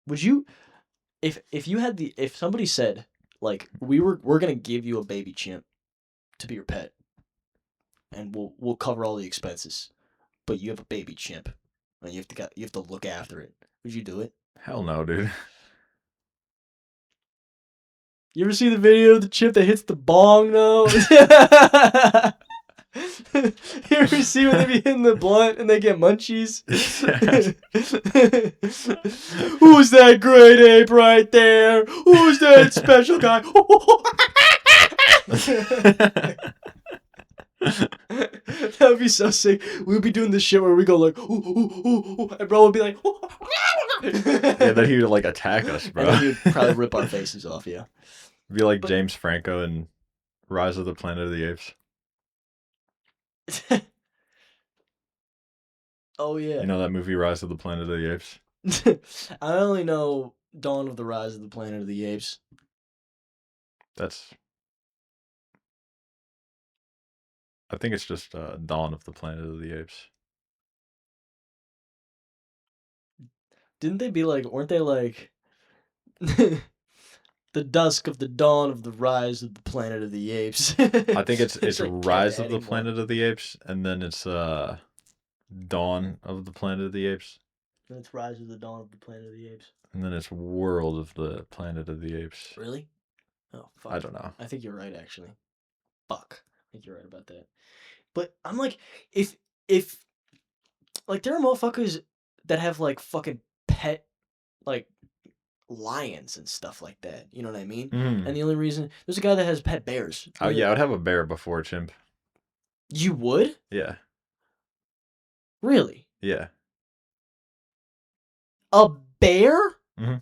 Would you if you had if somebody said like we're gonna give you a baby chimp to be your pet and we'll cover all the expenses, but you have a baby chimp and you have to look after it. Would you do it? Hell no, dude. You ever see the video of the chimp that hits the bong though? You ever see when they be hitting the blunt and they get munchies? Who's that great ape right there? Who's that special guy? That would be so sick. We'd be doing this shit where we go like, ooh, ooh, ooh, ooh, and bro would be like, Yeah, then he would like attack us, bro. And then he would probably rip our faces off, yeah. Be like James Franco in Rise of the Planet of the Apes. Oh yeah. You know that movie Rise of the Planet of the Apes? I only know Dawn of the Rise of the Planet of the Apes. I think it's just Dawn of the Planet of the Apes. Didn't they be like, weren't they like the dusk of the dawn of the rise of the Planet of the Apes? I think it's like Rise of the adding more. Planet of the Apes, and then it's Dawn of the Planet of the Apes, Then it's Rise of the Dawn of the Planet of the Apes. and then it's World of the Planet of the Apes. Really? Oh, fuck. I don't know. I think you're right, actually. Fuck. I think you're right about that. But I'm like, if like there are motherfuckers that have like fucking pet like lions and stuff like that. You know what I mean? Mm. And the only reason there's a guy that has pet bears. Oh yeah, I would have a bear before a chimp. You would? Yeah. Really? Yeah. A bear? Mm-hmm.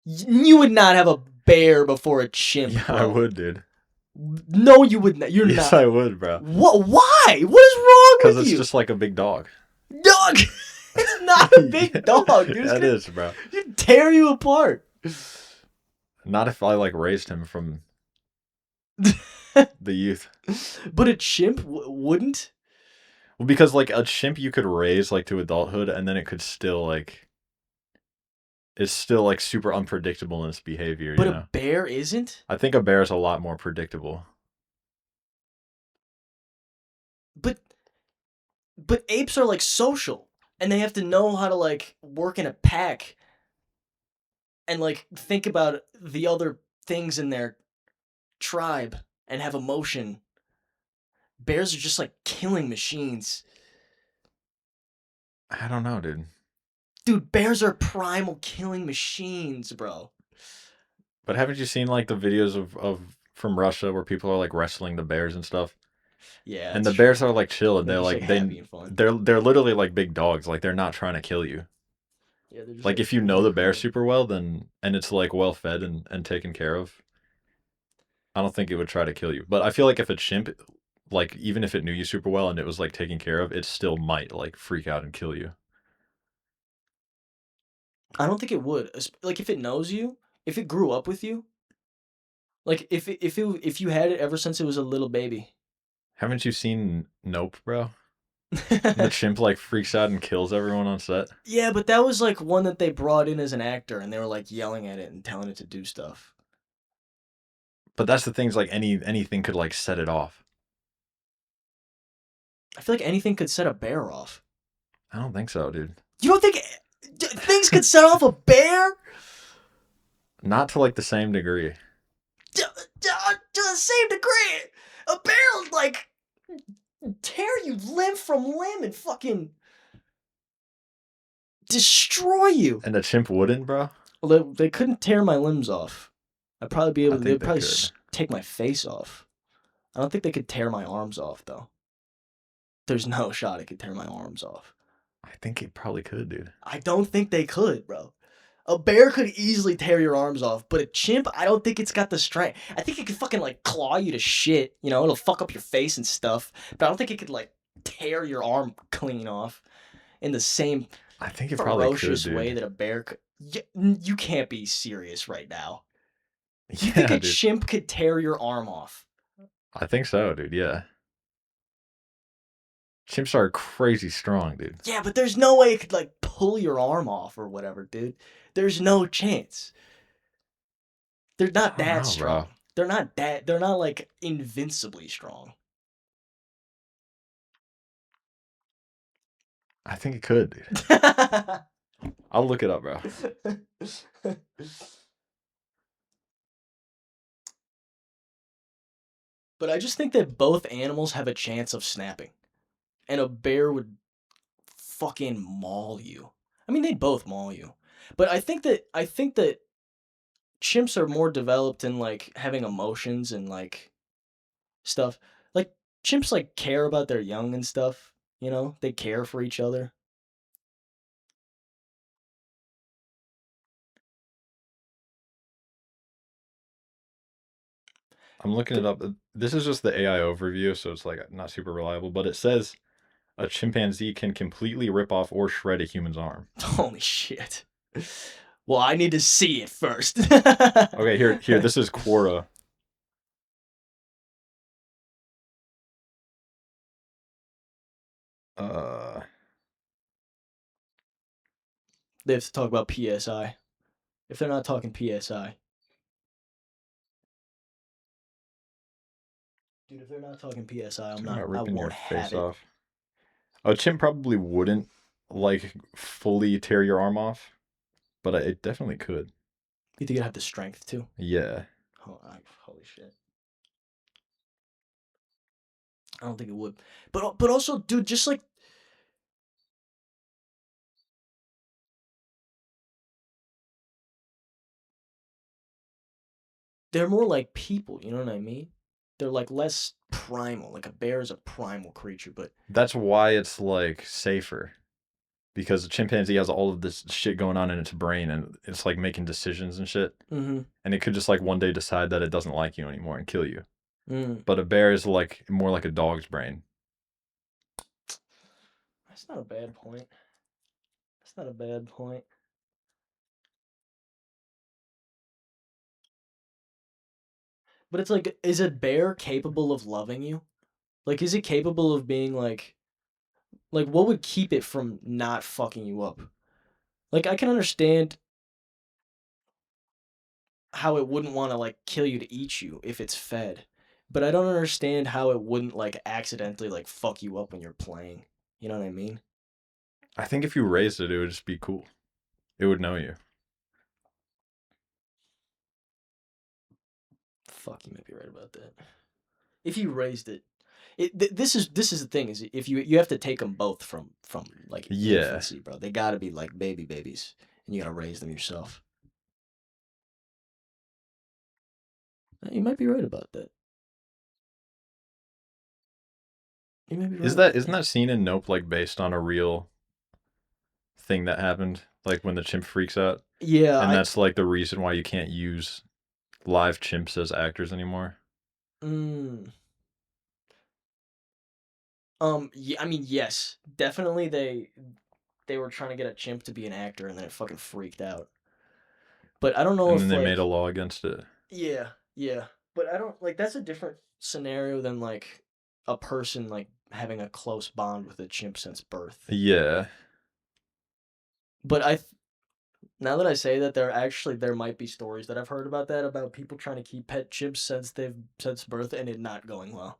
You would not have a bear before a chimp. Yeah, bro. I would, dude. No, you would not. You're yes, not. I would, bro. What? Why? What is wrong with you? Because it's just like a big dog. Dog. It's not a big dog, dude. It is, bro. It'd tear you apart. Not if I like raised him from the youth. But a chimp wouldn't. Well, because like a chimp you could raise like to adulthood, and then it could still like. It's still like super unpredictable in its behavior. But you know? a bear isn't. I think a bear is a lot more predictable. But apes are like social, and they have to know how to like work in a pack, and like think about the other things in their tribe and have emotion. Bears are just like killing machines. I don't know, dude. Dude, bears are primal killing machines, bro. But haven't you seen like the videos of from Russia where people are like wrestling the bears and stuff? Yeah. And the bears are like chill, and They're they're just, like happy and fun. they're literally like big dogs. Like they're not trying to kill you. Yeah, they're just Like if you know the bear super well, then and it's like well fed and taken care of, I don't think it would try to kill you. But I feel like if a chimp, like even if it knew you super well and it was like taken care of, it still might like freak out and kill you. I don't think it would. Like if it knows you, if it grew up with you, like if you had it ever since it was a little baby. Haven't you seen Nope, bro? The chimp like freaks out and kills everyone on set. Yeah, but that was like one that they brought in as an actor, and they were like yelling at it and telling it to do stuff. But that's the things like anything could like set it off. I feel like anything could set a bear off. I don't think so, dude. You don't think things could set off a bear? Not to like the same degree. To the same degree. A bear will like tear you limb from limb and fucking destroy you. And a chimp wouldn't, bro? Well, they couldn't tear my limbs off. I'd probably be able to. They'd probably could. take my face off. I don't think they could tear my arms off, though. There's no shot it could tear my arms off. I think it probably could, dude. I don't think they could, bro. A bear could easily tear your arms off, but a chimp, I don't think it's got the strength. I think it could fucking like claw you to shit. You know, it'll fuck up your face and stuff. But I don't think it could like tear your arm clean off in the same I think it probably could, ferocious dude. way that a bear could. You can't be serious right now. You Yeah, think a dude. chimp could tear your arm off? I think so, dude. Yeah. Chimps are crazy strong, dude. Yeah, but there's no way it could like pull your arm off or whatever, dude. There's no chance. They're not I don't that know, bro. strong. They're not like invincibly strong. I think it could, dude. I'll look it up, bro. But I just think that both animals have a chance of snapping. And a bear would fucking maul you. I mean, they'd both maul you. But I think that chimps are more developed in like having emotions and like stuff. Like chimps like care about their young and stuff, you know? They care for each other. I'm looking it But up. This is just the AI overview, so it's like not super reliable, but it says a chimpanzee can completely rip off or shred a human's arm. holy shit. Well, I need to see it first. Okay, here. This is Quora. Uh, They have to talk about PSI. If they're not talking PSI. Dude, if they're not talking PSI, talking about I ripping your won't face have it. off. A chimp probably wouldn't like fully tear your arm off, but it definitely could. You think you'd have the strength to? Yeah. Holy shit. I don't think it would. But also, dude, just like they're more like people, you know what I mean? They're like less primal. Like a bear is a primal creature, but That's why it's like safer because a chimpanzee has all of this shit going on in its brain and it's like making decisions and shit. mm-hmm. And it could just like one day decide that it doesn't like you anymore and kill you. Mm. But a bear is like more like a dog's brain. That's not a bad point. That's not a bad point. But it's like, is a bear capable of loving you? Like, is it capable of being like what would keep it from not fucking you up? Like, I can understand how it wouldn't want to like kill you to eat you if it's fed. But I don't understand how it wouldn't like accidentally like fuck you up when you're playing. You know what I mean? I think if you raised it, it would just be cool. It would know you. Fuck, you might be right about that. If you raised it, this is the thing is if you have to take them both from like Yeah. infancy, bro. They got to be like babies, and you got to raise them yourself. You might be right about that. You might be right Is about that isn't that. that scene in Nope like based on a real thing that happened? Like when the chimp freaks out? Yeah, And I that's like the reason why you can't use live chimps as actors anymore. mm, yeah, I mean yes, definitely they were trying to get a chimp to be an actor and then it fucking freaked out. But I don't know And then if they made a like law against it. yeah, yeah. But I don't like that's a different scenario than like a person like having a close bond with a chimp since birth. Yeah. But now that I say that there might be stories that I've heard about that about people trying to keep pet chimps since birth and it not going well.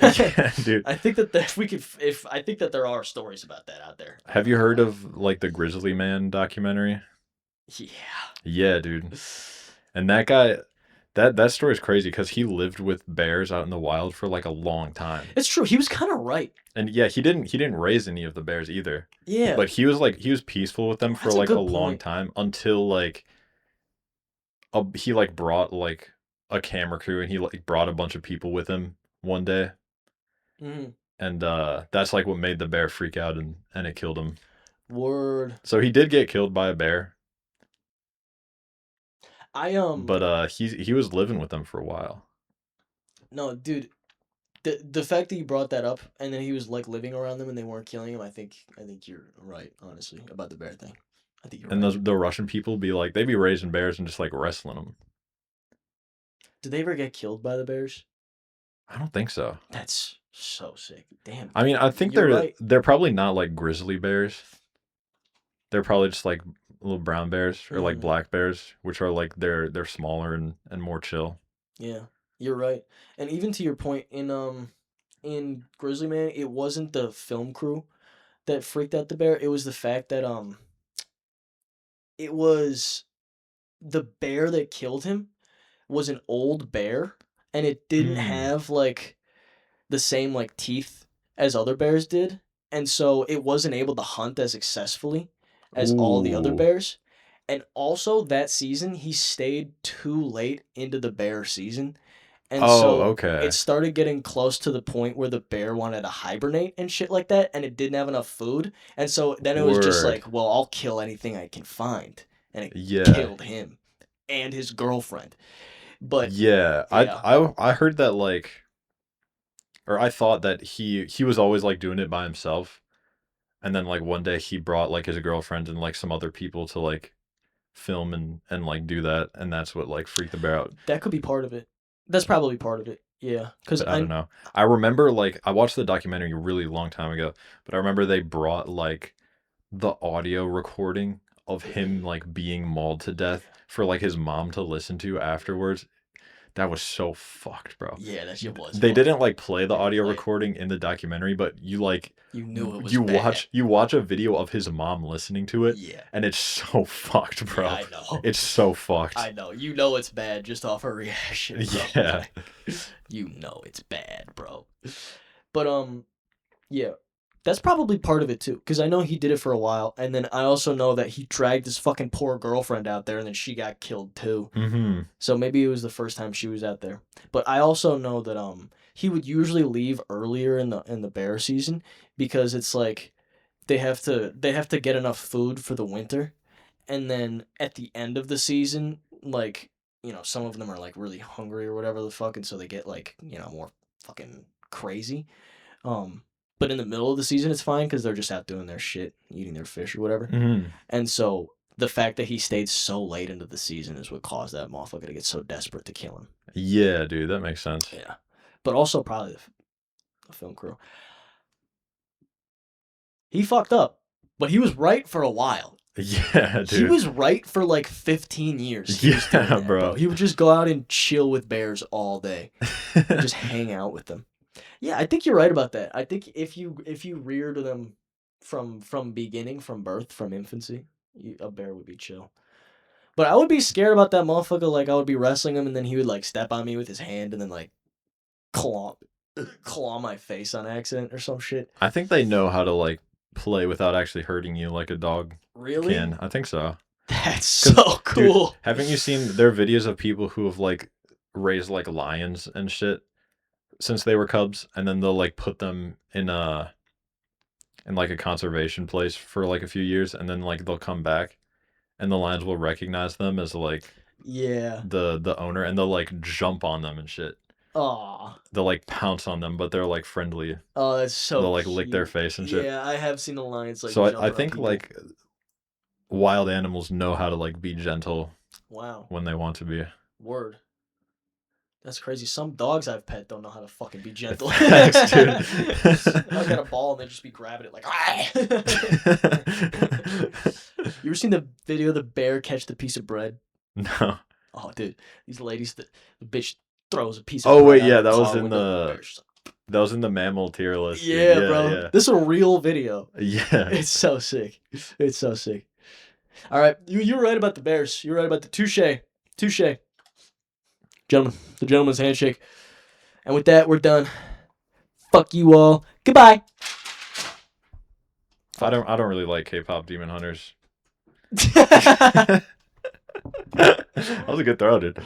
Yeah, dude. I think that if we could if I think that there are stories about that out there. I'm Have not you gonna heard lie. of like the Grizzly Man documentary? Yeah. Yeah, dude. And that guy, that story is crazy because he lived with bears out in the wild for like a long time. It's true. He was kind of right. And yeah, he didn't raise any of the bears either. Yeah. But he was peaceful with them Oh, for that's a like a good long point. time until like he like brought like a camera crew and he like brought a bunch of people with him one day. Mhm. And that's like what made the bear freak out and it killed him. Word. So he did get killed by a bear, I but he was living with them for a while. no, dude. The fact that you brought that up and then he was like living around them and they weren't killing him, I think you're right, honestly, about the bear thing. I think you're And right. the Russian people be like they'd be raising bears and just like wrestling them. Did they ever get killed by the bears? I don't think so. That's So sick. Damn, I mean, I think you're right. they're probably not like grizzly bears. They're probably just like little brown bears or like Mm, black bears, which are like they're smaller and more chill. yeah, you're right. And even to your point in Grizzly Man, it wasn't the film crew that freaked out the bear. It was the fact that it was the bear that killed him was an old bear, and it didn't Mm. have like the same like teeth as other bears did, and so it wasn't able to hunt as successfully as all the other Ooh. bears. And also that season, he stayed too late into the bear season, and Oh, so it okay. started getting close to the point where the bear wanted to hibernate and shit like that, and it didn't have enough food, and so then it was just Word. like, well, I'll kill anything I can find, and it Yeah. killed him and his girlfriend. But Yeah. yeah, I heard that like, or I thought that he was always like doing it by himself, and then like one day he brought like his girlfriend and like some other people to like film and like do that, and that's what like freaked the bear out. that could be part of it. That's probably part of it. Yeah, because But I don't know. I remember like I watched the documentary a really long time ago, but I remember they brought like the audio recording of him like being mauled to death for like his mom to listen to afterwards. That was so fucked, bro. yeah, that shit was They fucked. didn't like play the They didn't audio play it. recording in the documentary, but you like You knew it was bad. you watch a video of his mom listening to it, Yeah, and it's so fucked, yeah, bro. I know. It's so fucked. I know. You know it's bad just off her reaction, bro. Yeah. Like, you know it's bad, bro. But yeah, that's probably part of it too, because I know he did it for a while, and then I also know that he dragged his fucking poor girlfriend out there, and then she got killed too. Mm-hmm. So maybe it was the first time she was out there. But I also know that he would usually leave earlier in the bear season because it's like they have to get enough food for the winter, and then at the end of the season, like, some of them are like really hungry or whatever the fuck, and so they get like, more fucking crazy. Um but in the middle of the season it's fine because they're just out doing their shit, eating their fish or whatever. Mm-hmm. And so the fact that he stayed so late into the season is what caused that motherfucker to get so desperate to kill him. Yeah, dude, that makes sense. Yeah. But also probably the film crew. He fucked up, but he was right for a while. Yeah, He dude. was right for like 15 years. He was doing Yeah, that, bro. bro. He would just go out and chill with bears all day and just hang out with them. Yeah, I think you're right about that. I think if you reared them from beginning, from birth, from infancy, a bear would be chill. But I would be scared about that motherfucker. Like, I would be wrestling him, and then he would like step on me with his hand, and then like claw claw my face on accident or some shit. I think they know how to like play without actually hurting you like a dog Really? can. I think so. That's 'Cause, so dude, cool. haven't you seen their videos of people who have like raised like lions and shit since they were cubs, and then they'll like put them in like a conservation place for like a few years, and then like they'll come back, and the lions will recognize them as like Yeah. the owner, and they'll like jump on them and shit. Aw. They'll like pounce on them, but they're like friendly. Oh, that's so They'll like lick their cute. face and shit. Yeah, I have seen the lions like So I jumping on think people. like wild animals know how to like be gentle Wow. when they want to be. Word. That's crazy. Some dogs I've pet don't know how to fucking be gentle. Facts, dude. I'll get a ball and they just be grabbing it like. You ever seen the video of the bear catch the piece of bread? No. Oh, dude, these ladies, the bitch throws a piece of Oh bread wait, out yeah, of the that was car in window, the bear's just that was in the mammal tier like, list, dude. yeah, Yeah, bro. yeah. This is a real video. Yeah. It's so sick. It's so sick. All right, you're right about the bears. You're right about the touche. Gentlemen, the gentleman's handshake. And with that, we're done. Fuck you all. Goodbye. I don't really like K-pop Demon Hunters. That That was a good throw, dude.